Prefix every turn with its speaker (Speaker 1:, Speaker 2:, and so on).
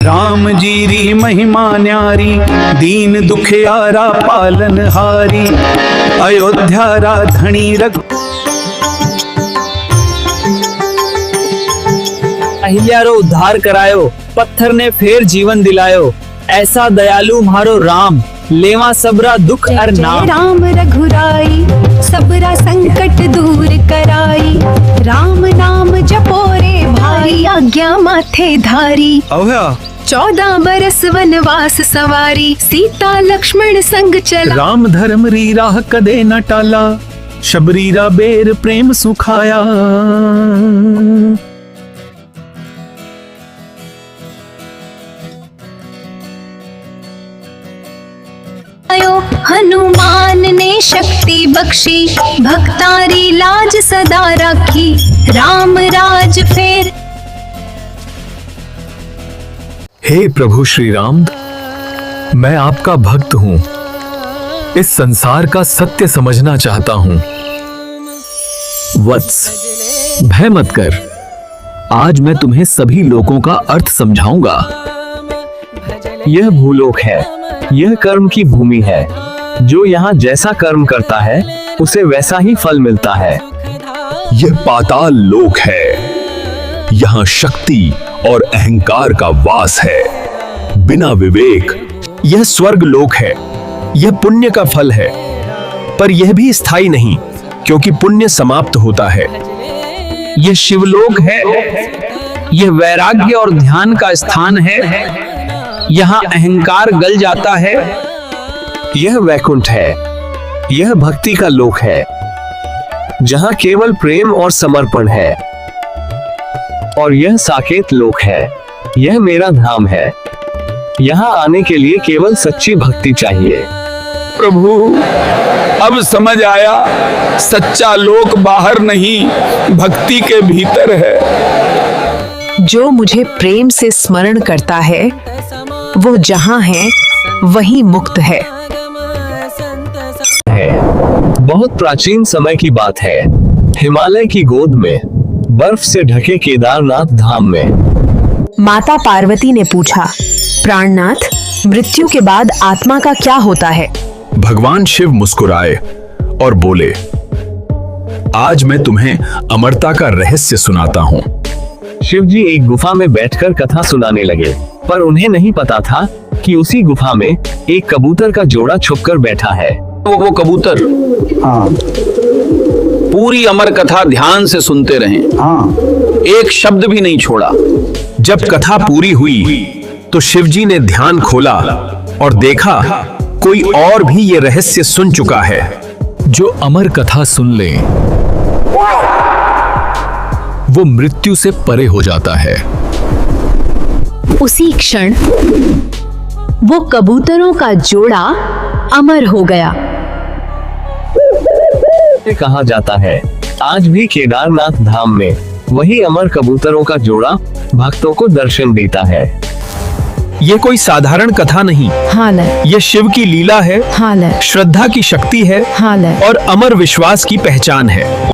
Speaker 1: राम जी री महिमा न्यारी, दीन दुखियारा पालन हारी, अयोध्या रा धनी रघु।
Speaker 2: अहिल्या रो उद्धार करायो, पत्थर ने फेर जीवन दिलायो, ऐसा दयालु म्हारो राम, लेवा सबरा दुख अर नाम।
Speaker 3: राम रघुराई, सबरा संकट दूर कराई, राम नाम जपो रे भाई, आज्ञा माथे धारी। 14 बरस वनवास सवारी, सीता लक्ष्मण संग चला।
Speaker 1: राम धर्म री राह कदे न टाला, शबरीरा बेर प्रेम सुखाया।
Speaker 3: हनुमान ने शक्ति बख्शी, भक्तारी लाज सदा राखी, राम राज फेर।
Speaker 4: हे प्रभु श्री राम, मैं आपका भक्त हूँ, इस संसार का सत्य समझना चाहता हूँ। वत्स, भय मत कर, आज मैं तुम्हें सभी लोकों का अर्थ समझाऊंगा।
Speaker 2: यह भूलोक है, यह कर्म की भूमि है, जो यहाँ जैसा कर्म करता है उसे वैसा ही फल मिलता है।
Speaker 4: यह पाताल लोक है, यहाँ शक्ति और अहंकार का वास है। बिना विवेक यह स्वर्ग लोक है, यह पुण्य का फल है, पर यह भी स्थायी नहीं, क्योंकि पुण्य समाप्त होता है।
Speaker 2: यह शिवलोक है, यह वैराग्य और ध्यान का स्थान है, यहाँ अहंकार गल जाता है।
Speaker 4: यह वैकुंठ है, यह भक्ति का लोक है, जहाँ केवल प्रेम और समर्पण है।
Speaker 2: और यह साकेत लोक है, यह मेरा धाम है, यहाँ आने के लिए केवल सच्ची भक्ति चाहिए।
Speaker 1: प्रभु, अब समझ आया, सच्चा लोक बाहर नहीं, भक्ति के भीतर है।
Speaker 5: जो मुझे प्रेम से स्मरण करता है, वो जहाँ है वहीं मुक्त है।
Speaker 4: बहुत प्राचीन समय की बात है, हिमालय की गोद में, बर्फ से ढके केदारनाथ धाम में।
Speaker 5: माता पार्वती ने पूछा, प्राणनाथ, मृत्यु के बाद आत्मा का क्या होता है?
Speaker 4: भगवान शिव मुस्कुराए और बोले, आज मैं तुम्हें अमरता का रहस्य सुनाता हूँ।
Speaker 2: शिव जी एक गुफा में बैठकर कथा सुनाने लगे, पर उन्हें नहीं पता था कि उसी गुफा में एक कबूतर का जोड़ा छुपकर बैठा है।
Speaker 1: वो कबूतर पूरी अमर कथा ध्यान से सुनते रहे, एक शब्द भी नहीं छोड़ा।
Speaker 4: जब कथा पूरी हुई तो शिवजी ने ध्यान खोला और देखा कोई और भी ये रहस्य सुन चुका है। जो अमर कथा सुन ले वो मृत्यु से परे हो जाता है।
Speaker 5: उसी क्षण वो कबूतरों का जोड़ा अमर हो गया।
Speaker 2: कहा जाता है, आज भी केदारनाथ धाम में वही अमर कबूतरों का जोड़ा भक्तों को दर्शन देता है।
Speaker 4: ये कोई साधारण कथा नहीं, ये शिव की लीला है, श्रद्धा की शक्ति है, और अमर विश्वास की पहचान है।